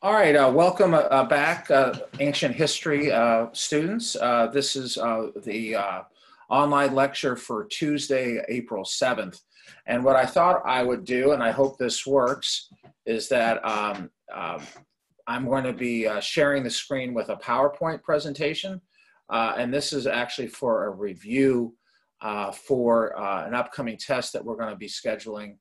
All right, welcome back, ancient history students. This is the online lecture for Tuesday, April 7th. And what I thought I would do, and I hope this works, is that I'm going to be sharing the screen with a PowerPoint presentation. And this is actually for a review for an upcoming test that we're going to be scheduling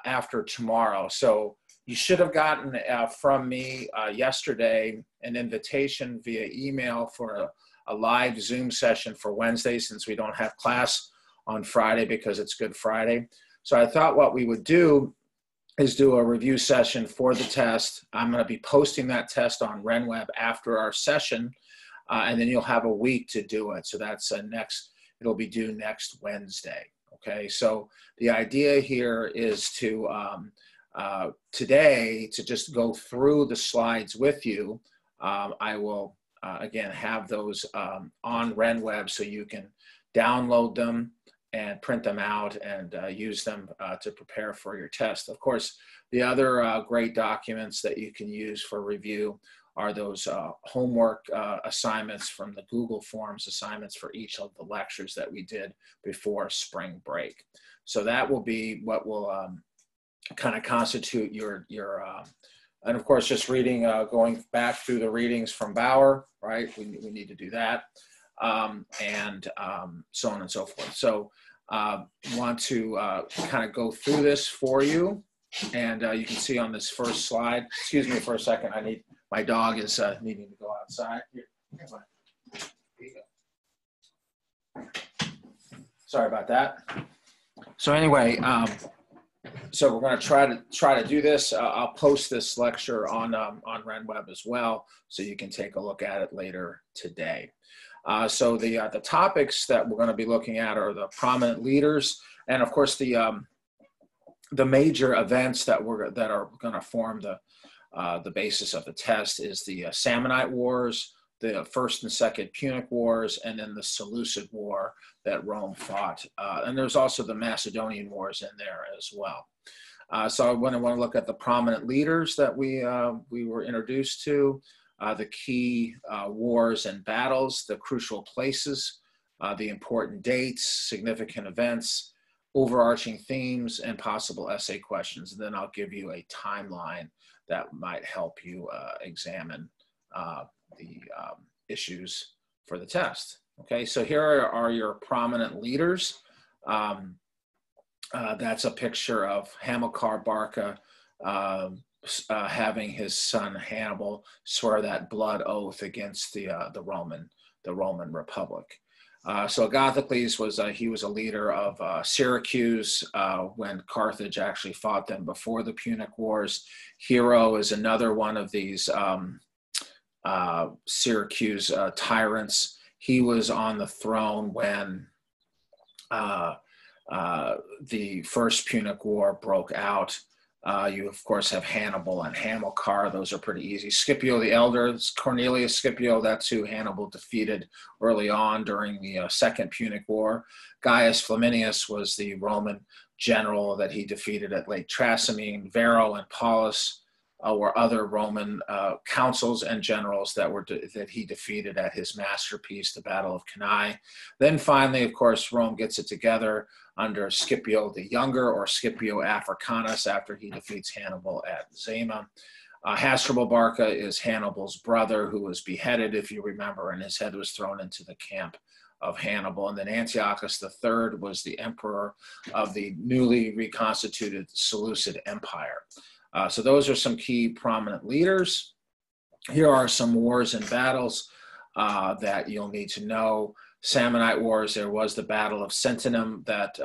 after tomorrow. So you should have gotten from me yesterday an invitation via email for a live Zoom session for Wednesday, since we don't have class on Friday because it's Good Friday. So I thought what we would do is do a review session for the test. I'm going to be posting that test on RenWeb after our session, and then you'll have a week to do it. So that's it'll be due next Wednesday. Okay, so the idea here is to today to just go through the slides with you. I will again have those on RenWeb so you can download them and print them out and use them to prepare for your test. Of course, the other great documents that you can use for review are those homework assignments from the Google Forms assignments for each of the lectures that we did before spring break. So that will be what will kind of constitute your and of course, just reading, going back through the readings from Bauer, right? We need to do that, and so on and so forth. So want to kind of go through this for you, and you can see on this first slide. Excuse me for a second. My dog is needing to go outside. Here you go. Sorry about that. So anyway. So we're going to try to do this. I'll post this lecture on RenWeb as well, so you can take a look at it later today. So the topics that we're going to be looking at are the prominent leaders, and of course the major events that are going to form the basis of the test is the Samnite Wars, the First and Second Punic Wars, and then the Seleucid War that Rome fought. And there's also the Macedonian Wars in there as well. So I want to look at the prominent leaders that we were introduced to, the key wars and battles, the crucial places, the important dates, significant events, overarching themes, and possible essay questions. And then I'll give you a timeline that might help you examine the issues for the test. Okay, so here are your prominent leaders. That's a picture of Hamilcar Barca having his son Hannibal swear that blood oath against the Roman Republic. So Agathocles he was a leader of Syracuse when Carthage actually fought them before the Punic Wars. Hero is another one of these Syracuse tyrants. He was on the throne when the First Punic War broke out. You, of course, have Hannibal and Hamilcar. Those are pretty easy. Scipio the Elder, Cornelius Scipio, that's who Hannibal defeated early on during the Second Punic War. Gaius Flaminius was the Roman general that he defeated at Lake Trasimene. Varro and Paulus were other Roman consuls and generals that he defeated at his masterpiece, the Battle of Cannae. Then finally, of course, Rome gets it together under Scipio the Younger, or Scipio Africanus, after he defeats Hannibal at Zama. Hasdrubal Barca is Hannibal's brother, who was beheaded, if you remember, and his head was thrown into the camp of Hannibal. And then Antiochus III was the emperor of the newly reconstituted Seleucid Empire. So those are some key prominent leaders. Here are some wars and battles that you'll need to know. Samnite Wars, there was the Battle of Sentinum that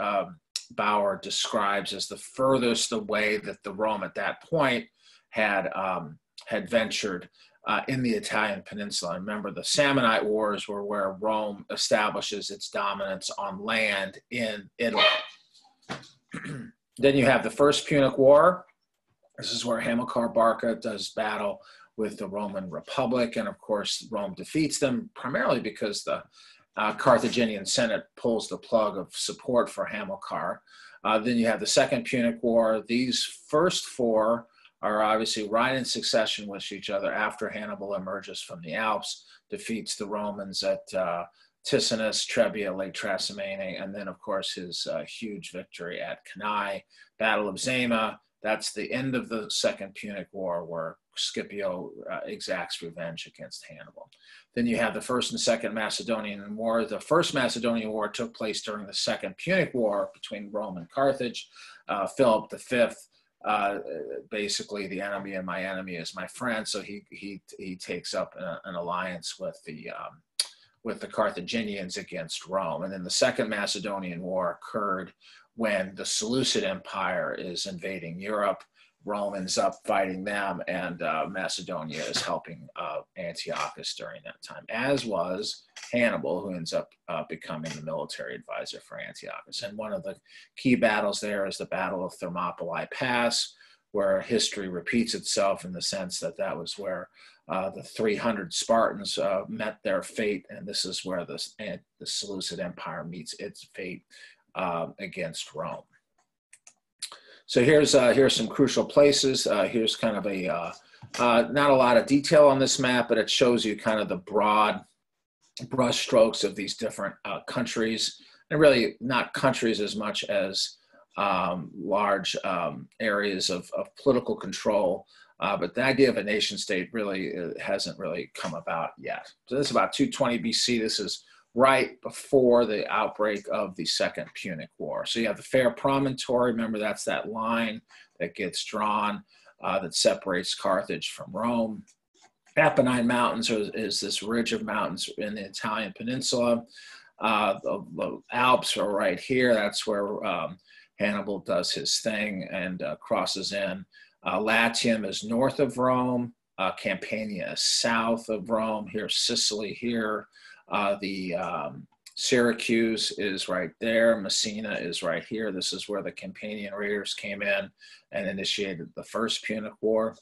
Bauer describes as the furthest away that the Rome at that point had ventured in the Italian peninsula. Remember, the Samnite Wars were where Rome establishes its dominance on land in Italy. Then you have the First Punic War. This is where Hamilcar Barca does battle with the Roman Republic. And of course, Rome defeats them primarily because the Carthaginian Senate pulls the plug of support for Hamilcar. Then you have the Second Punic War. These first four are obviously right in succession with each other after Hannibal emerges from the Alps, defeats the Romans at Ticinus, Trebia, Lake Trasimene, and then, of course, his huge victory at Cannae, Battle of Zama. That's the end of the Second Punic War, where Scipio exacts revenge against Hannibal. Then you have the First and Second Macedonian War. The First Macedonian War took place during the Second Punic War between Rome and Carthage. Philip V, basically the enemy and my enemy is my friend, so he takes up an alliance with the Carthaginians against Rome. And then the Second Macedonian War occurred when the Seleucid Empire is invading Europe. Rome ends up fighting them, and Macedonia is helping Antiochus during that time, as was Hannibal, who ends up becoming the military advisor for Antiochus. And one of the key battles there is the Battle of Thermopylae Pass, where history repeats itself in the sense that that was where the 300 Spartans met their fate, and this is where the Seleucid Empire meets its fate against Rome. So here's some crucial places. Here's kind of a, not a lot of detail on this map, but it shows you kind of the broad brush strokes of these different countries, and really not countries as much as large areas of political control. But the idea of a nation state really hasn't really come about yet. So this is about 220 BC. This is right before the outbreak of the Second Punic War. So you have the Fair Promontory. Remember, that's that line that gets drawn that separates Carthage from Rome. Apennine Mountains is this ridge of mountains in the Italian peninsula. The Alps are right here. That's where Hannibal does his thing and crosses in. Latium is north of Rome. Campania is south of Rome. Here's Sicily here. Syracuse is right there. Messina is right here. This is where the Campanian raiders came in and initiated the First Punic War.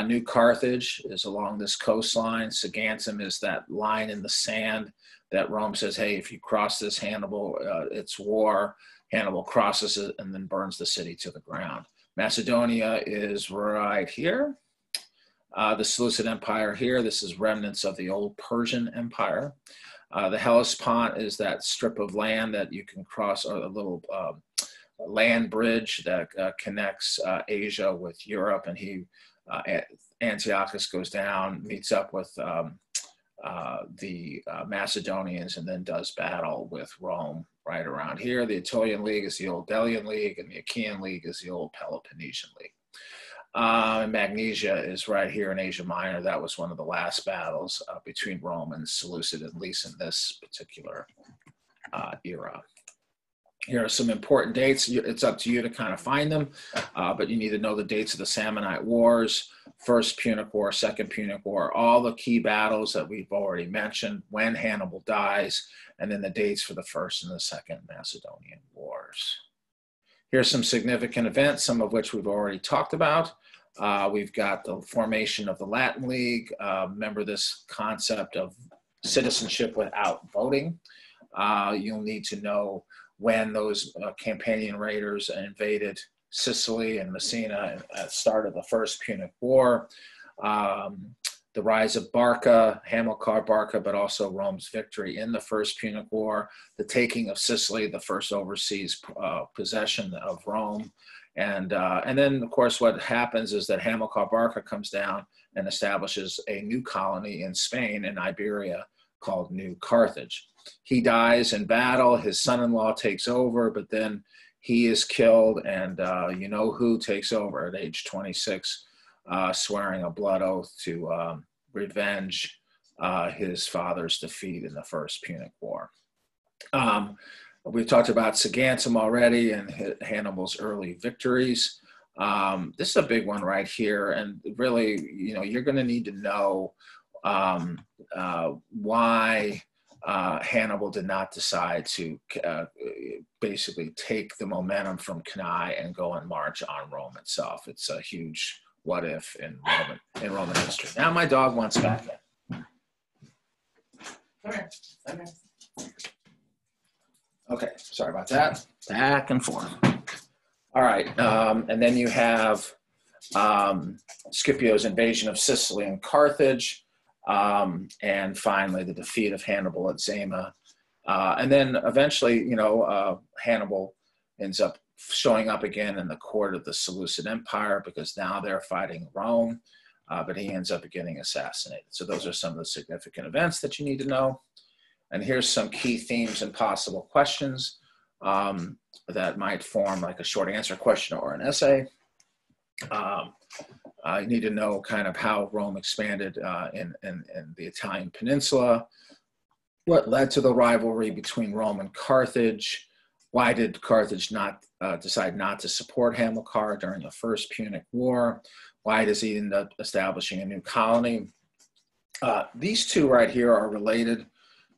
New Carthage is along this coastline. Saguntum is that line in the sand that Rome says, hey, if you cross this, Hannibal, it's war. Hannibal crosses it and then burns the city to the ground. Macedonia is right here. The Seleucid Empire here. This is remnants of the old Persian Empire. The Hellespont is that strip of land that you can cross, or a little land bridge that connects Asia with Europe. And Antiochus goes down, meets up with the Macedonians, and then does battle with Rome right around here. The Aetolian League is the old Delian League, and the Achaean League is the old Peloponnesian League. Magnesia is right here in Asia Minor. That was one of the last battles between Rome and Seleucid, at least in this particular era. Here are some important dates. It's up to you to kind of find them, but you need to know the dates of the Samnite Wars, First Punic War, Second Punic War, all the key battles that we've already mentioned, when Hannibal dies, and then the dates for the First and the Second Macedonian Wars. Here's some significant events, some of which we've already talked about. We've got the formation of the Latin League. Remember this concept of citizenship without voting. You'll need to know when those Campanian raiders invaded Sicily and Messina at the start of the First Punic War. The rise of Barca, Hamilcar Barca, but also Rome's victory in the First Punic War, the taking of Sicily, the first overseas possession of Rome. And then, of course, what happens is that Hamilcar Barca comes down and establishes a new colony in Spain, in Iberia, called New Carthage. He dies in battle. His son-in-law takes over, but then he is killed, and you know who takes over at age 26, swearing a blood oath to revenge his father's defeat in the First Punic War. We've talked about Saguntum already and Hannibal's early victories. This is a big one right here, and really, you know, you're going to need to know why Hannibal did not decide to basically take the momentum from Cannae and go and march on Rome itself. It's a huge what if in Roman history. Now my dog wants back in. Come here. Come here. Okay, sorry about that. Back and forth. All right, and then you have Scipio's invasion of Sicily and Carthage, and finally the defeat of Hannibal at Zama. And then eventually, Hannibal ends up showing up again in the court of the Seleucid Empire because now they're fighting Rome, but he ends up getting assassinated. So those are some of the significant events that you need to know. And here's some key themes and possible questions that might form like a short answer question or an essay. You need to know kind of how Rome expanded in the Italian peninsula, what led to the rivalry between Rome and Carthage, why did Carthage not decide not to support Hamilcar during the First Punic War, why does he end up establishing a new colony? These two right here are related.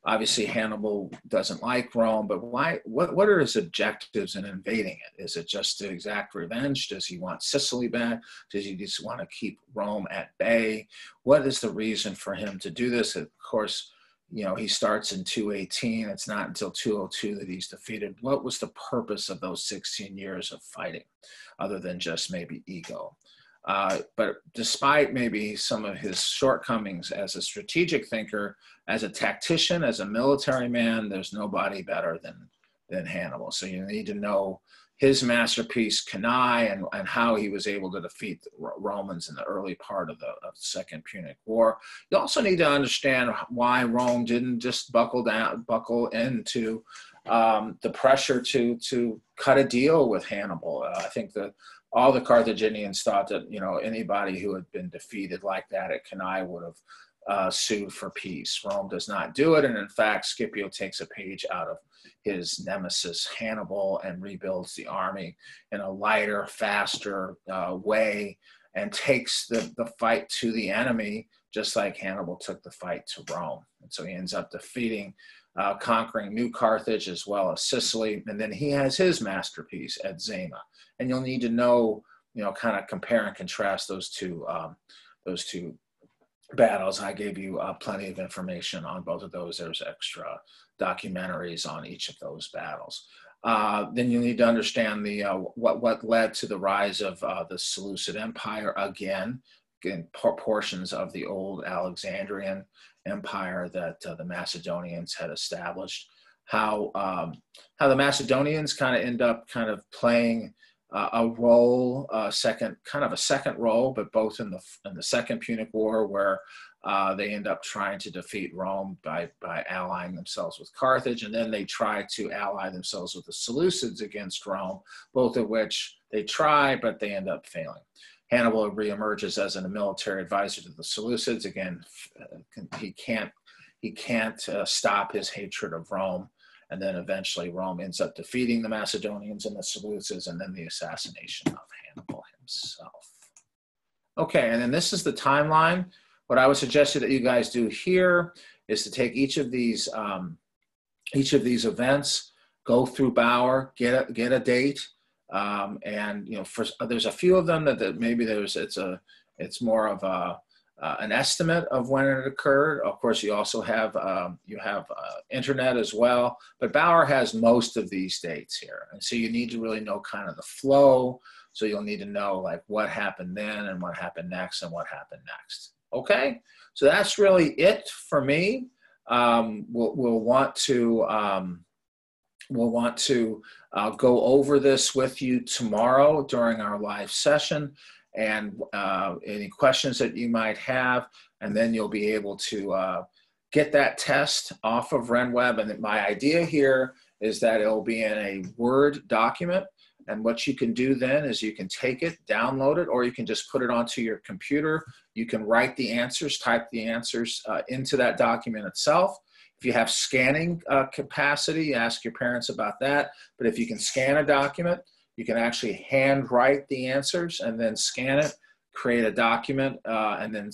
Obviously, Hannibal doesn't like Rome, but why? What are his objectives in invading it? Is it just to exact revenge? Does he want Sicily back? Does he just want to keep Rome at bay? What is the reason for him to do this? Of course, he starts in 218. It's not until 202 that he's defeated. What was the purpose of those 16 years of fighting, other than just maybe ego? But despite maybe some of his shortcomings as a strategic thinker, as a tactician, as a military man, there's nobody better than Hannibal. So you need to know his masterpiece, Cannae, and how he was able to defeat the Romans in the early part of the Second Punic War. You also need to understand why Rome didn't just buckle into the pressure to cut a deal with Hannibal. I think that all the Carthaginians thought that, anybody who had been defeated like that at Cannae would have sued for peace. Rome does not do it. And in fact, Scipio takes a page out of his nemesis Hannibal and rebuilds the army in a lighter, faster way and takes the fight to the enemy, just like Hannibal took the fight to Rome. And so he ends up defeating, conquering New Carthage as well as Sicily. And then he has his masterpiece at Zama. And you'll need to know, kind of compare and contrast those two battles. I gave you plenty of information on both of those. There's extra documentaries on each of those battles. Then you need to understand what led to the rise of the Seleucid Empire again, in portions of the old Alexandrian Empire that the Macedonians had established. How the Macedonians kind of end up kind of playing a role, a second role, but both in the Second Punic War, where they end up trying to defeat Rome by allying themselves with Carthage, and then they try to ally themselves with the Seleucids against Rome, both of which they try, but they end up failing. Hannibal reemerges as a military advisor to the Seleucids. Again, he can't stop his hatred of Rome. And then eventually Rome ends up defeating the Macedonians and the Seleucids, and then the assassination of Hannibal himself. Okay, and then this is the timeline. What I would suggest that you guys do here is to take each of these events, go through Bauer, get a date, and there's a few of them that maybe it's more of an estimate of when it occurred. Of course, you also have internet as well, but Bauer has most of these dates here, and so you need to really know kind of the flow. So you'll need to know like what happened then and what happened next and what happened next. Okay, so that's really it for me. We'll want to go over this with you tomorrow during our live session, and any questions that you might have, and then you'll be able to get that test off of RenWeb. And my idea here is that it'll be in a Word document, and what you can do then is you can take it, download it, or you can just put it onto your computer. You can write the answers, type the answers into that document itself. If you have scanning capacity, ask your parents about that. But if you can scan a document, you can actually handwrite the answers and then scan it, create a document, and then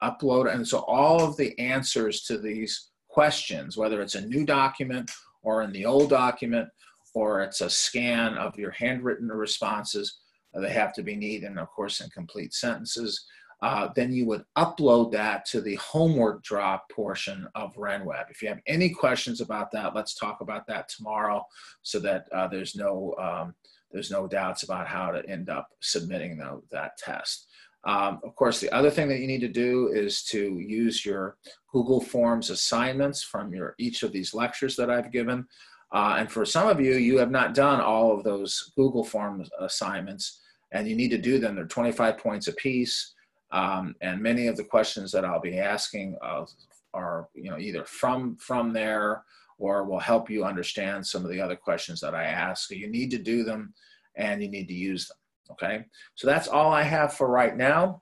upload it. And so all of the answers to these questions, whether it's a new document or in the old document, or it's a scan of your handwritten responses, they have to be neat and, of course, in complete sentences. Then you would upload that to the homework drop portion of RenWeb. If you have any questions about that, let's talk about that tomorrow, so that there's no there's no doubts about how to end up submitting that test. Of course, the other thing that you need to do is to use your Google Forms assignments from each of these lectures that I've given. And for some of you, you have not done all of those Google Forms assignments, and you need to do them. They're 25 points apiece. And many of the questions that I'll be asking are either from there or will help you understand some of the other questions that I ask. So you need to do them and you need to use them, okay? So that's all I have for right now.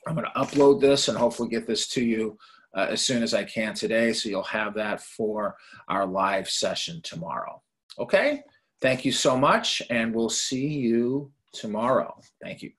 I'm gonna upload this and hopefully get this to you as soon as I can today, so you'll have that for our live session tomorrow, okay? Thank you so much, and we'll see you tomorrow. Thank you.